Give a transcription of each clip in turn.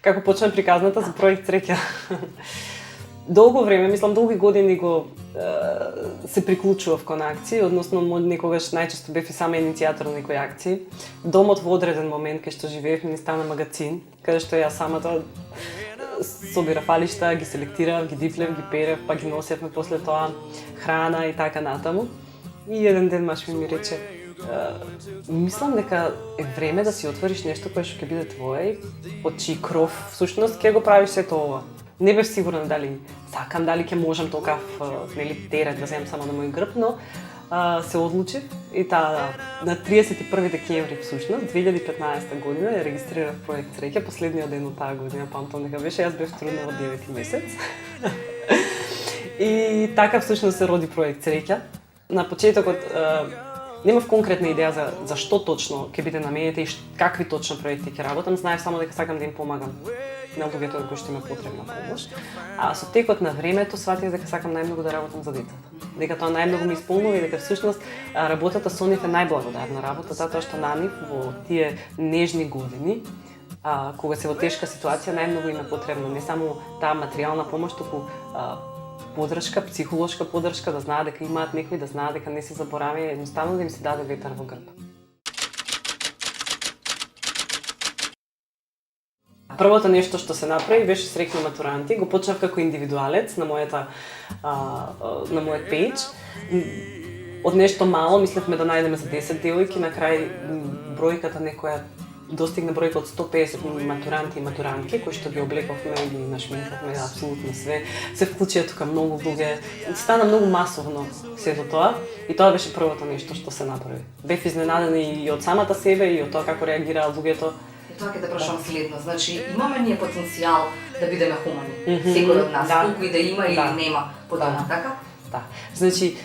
Како почна приказната за проект Среќа. Долго време, мислам долги години се приклучував кон акции, односно некогаш најчесто бев и сама иницијатор на некои акции. Домот во одреден момент кај што живеевме ни стана магазин, каде што ја самата собира фалишта, ги селектирав, ги диплев, ги перев, па ги носевме после тоа храна и така натаму. И еден ден маш ми рече: мислам дека е време да си отвориш нешто кое што ќе биде твое, од чиј кров всушност ќе го правиш сето ова. Не бев сигурна дали сакам, дали ќе можам толкав терет да земам само на мој грб, но се одлучив и на 31 декември всушност 2015 година ја регистрирав проект Среќа, последниот ден од таа година, памтам дека беше, јас бев трудна во 9 месец. И така всушност се роди проект Среќа. На почетокот немав конкретна идеја за што точно ќе биде намените и какви точно проекти ќе работам, знаев само дека сакам да им помагам на луѓето кои што има потребна помош. А со текот на времето сватив дека сакам најмногу да работам за децата. Дека тоа најмногу ми исполнува и дека всушност работата со нив е најблагодарна работа, затоа што на нив во тие нежни години, кога се во тешка ситуација, најмногу им е потребно не само таа материјална помош, туку поддршка, психолошка поддршка, да знаат дека имаат некој, да знаат дека не се заборавени, едноставно да им се даде ветар во грб. Првото нешто што се направи беше Среќна матуранти. Го почнав како индивидуалец на мојот пејдж. Од нешто мало мислевме да најдеме за 10 девојки, на крај бројката некоја достигна бројка од 150 матуранти и матурантки, кои што ги облековме, ги нашминкавме, апсолутно све. Се вклучија тука многу луѓе. Стана многу масовно сето тоа и тоа беше првото нешто што се направи. Бев изненадена и од самата себе и од тоа како реагираа луѓето. Тоа ќе те прашам следно, значи имаме ние потенцијал да бидеме хумани, секој од нас, колку и да има или нема подобно, така? Да, значи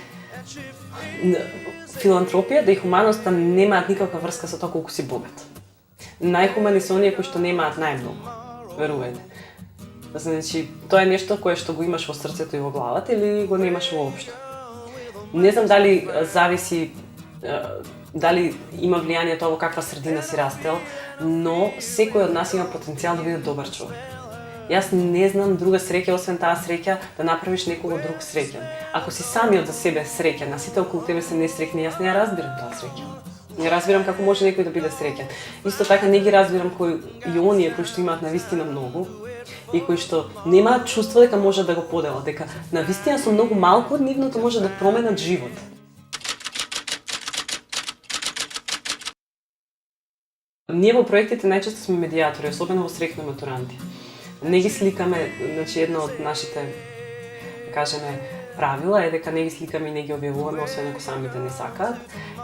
филантропијата и хуманоста немаат никаква врска со тоа колку си богат. Најхумани се оние кои што немаат најмногу, верувајте. Значи, тоа е нешто кое што го имаш во срцето и во главата или го немаш воопшто. Не знам дали зависи дали има влијание тоа во каква средина си растел, но секој од нас има потенцијал да биде добар човек. Јас не знам друга среќа освен таа среќа да направиш некого друг среќен. Ако си самиот за себе среќен, а сите околу тебе се несреќни, јас не ја разбирам таа среќа. Не разбирам како може некој да биде среќен. Исто така не ги разбирам кои и оние кои што имаат навистина многу и кои што немаат чувство дека може да го поделат, дека навистина со многу малку од нивното може да променат живот. Ние во проектите најчесто сме медијатори, особено во Среќна матуранти. Не ги сликаме, значи едно од нашите, да кажеме, правила е дека не ги сликаме и не ги објавуваме, освен ако самите не сакаат.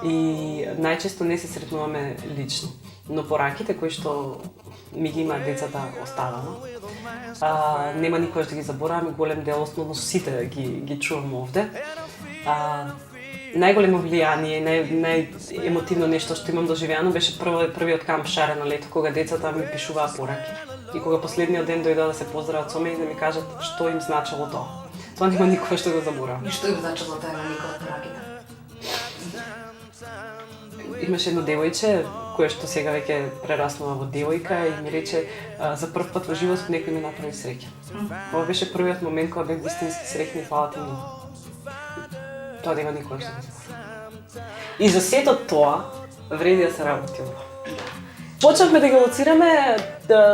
И најчесто не се сретнуваме лично. Но пораките кои што ми ги имаат децата оставано, нема никогаш да ги забораваме, голем дел, основно сите ги чувам овде. Најголемо влијание, најемотивно нешто што имам доживеано беше првиот камп Шарено лето, кога децата ми пишуваа пораки. И кога последниот ден дојдоа да се поздрават со мене и да ми кажат што им значело тоа. Тоа нема никој што го заборава. И што им значело тоа на никој од пораките? Имаше едно девојче кое што сега веќе прераснува во девојка и ми рече за прв пат во животот некој ми направи среќа. Ова беше првиот момент кога бев вистински среќна и фала ти многу. Тоа нема никој што го заборава. И за сето тоа вреди да се работи ова. Почнавме да ги лоцираме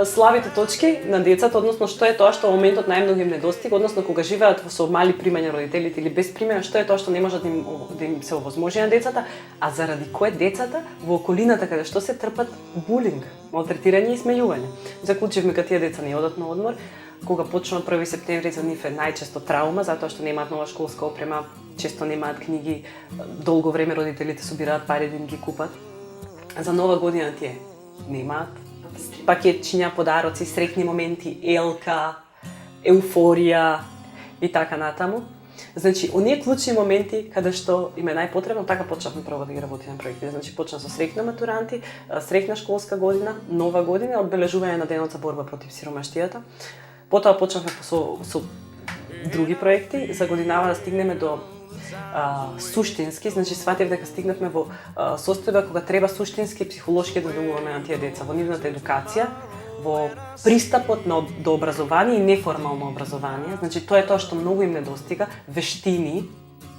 слабите точки на децата, односно што е тоа што во моментот најмногу им недостига, односно кога живеат со мали примања родителите или без примања, што е тоа што не може да им се овозможи на децата, а заради кое децата во околината каде што се трпат булинг, малтретирање и смејување. Заклучивме кога тие деца не одат на одмор, кога почнува 1 септември за нив е најчесто траума затоа што немаат нова школска опрема, често немаат книги, долго време родителите собираат пари да им ги купат. За нова година тие немаат пакетчиња, подароци, среќни моменти, елка, еуфорија и така натаму. Значи, оние клучни моменти каде што им е најпотребно, така почнавме прво да ги работиме проекти. Значи, почна со Среќна матуранти, среќна школска година, нова година, одбележување на денот за борба против сиромаштијата. Потоа почнавме со други проекти, за годинава да стигнеме до суштински, значи сватев дека стигнавме во состојба кога треба суштински психолошки да домуваме на тие деца во нивната едукација, во пристапот до образование и неформално образование. Значи тоа е тоа што многу им недостига, вештини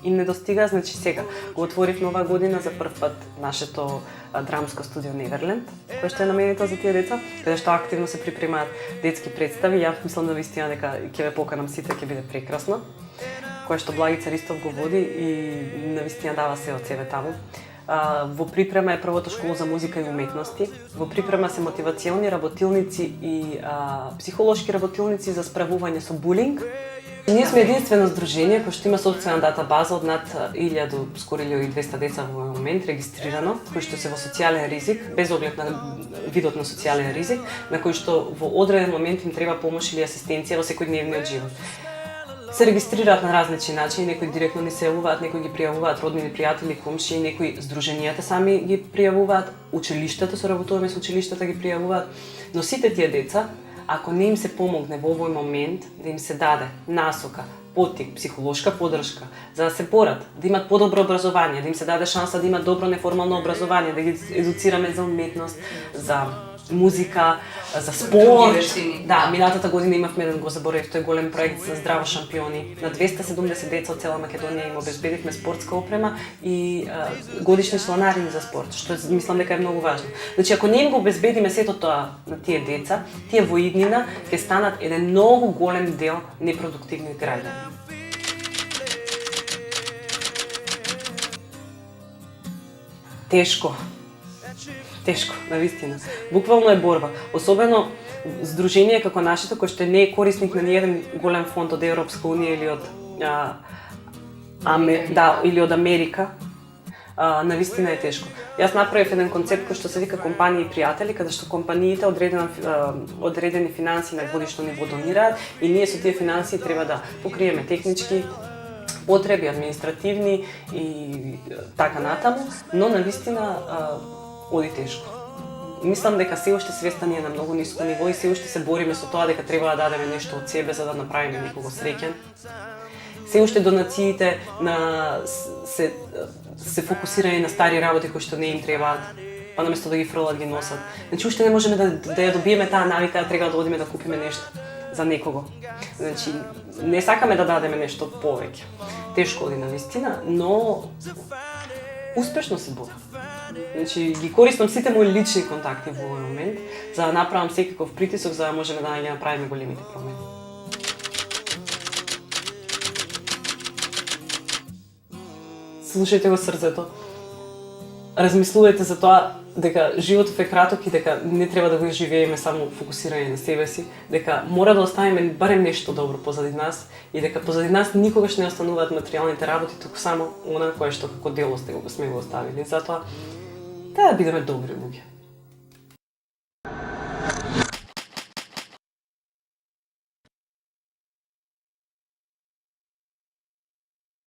им недостига, значи сега го отворив нова година за прв пат нашето драмско студио Неверленд, кое што е наменето за тие деца, каде што активно се припремаат детски представи. Ја мислам да вистина дека ќе ве поканам сите, ќе биде прекрасно. Кое што Благица Ристов го води и навистина дава се од себе таму. Во припрема е првото школа за музика и уметности. Во припрема се мотивациони работилници и психолошки работилници за справување со булинг. Ние сме единствено здружение кој што има собствена дата база од над 1000, скоро 1200 деца во момент регистрирано, кои што се во социјален ризик, без оглед на видот на социјален ризик, на кои што во одреден момент им треба помош или асистенција во секојдневниот живот. Се регистрираат на различни начини, некои директно ни се јавуваат, некои ги пријавуваат роднини, пријатели, комшии, некои здруженијата сами ги пријавуваат, училиштата, соработуваме со училиштата ги пријавуваат, но сите тие деца, ако не им се помогне во овој момент, да им се даде насока, поттик, психолошка поддршка, за да се борат, да имат подобро образование, да им се даде шанса да имат добро неформално образование, да ги едуцираме за уметност, за музика, за спорт. Да, минатата година имавме еден, го заборавив, тој голем проект за здраво шампиони. На 270 деца од цела Македонија им обезбедивме спортска опрема и годишни чланарини за спорт, што мислам дека е многу важно. Значи, ако не им го обезбедиме сето тоа на тие деца, тие во иднина ќе станат еден многу голем дел непродуктивни граѓани. Тешко, навистина. Буквално е борба. Особено здружение како нашето, кој што не е корисник на ниеден голем фонд од Европска унија или од или од Америка, навистина е тешко. Јас направив еден концепт кој што се вика компании и пријатели, каде што компаниите одредени финанси на годишно ниво донираат и ние со тие финанси треба да покриеме технички потреби, административни и така натаму, но навистина оди тешко. Мислам дека се уште свеста ни е на многу ниско ниво и се уште се бориме со тоа дека треба да дадеме нешто од себе за да направиме некого среќен. Се уште донациите се фокусирани на стари работи кои што не им требаат, па наместо да ги фрлат ги носат. Значи уште не можеме да ја добиеме таа навика да треба да одиме да купиме нешто за некого. Значи не сакаме да дадеме нешто повеќе. Тешко оди навистина, но успешно се борам. Значи ги користам сите мои лични контакти во овој момент за да направам секаков притисок за да можеме да ги направиме големите промени. Слушајте го срцето. Размислувајте за тоа дека животот е краток и дека не треба да го живееме само фокусирани на себе си, дека мора да оставиме барем нешто добро позади нас и дека позади нас никогаш не остануваат материјалните работи, туку само она кое што како дело сте го сме го оставили. Затоа да бидеме добри луѓе.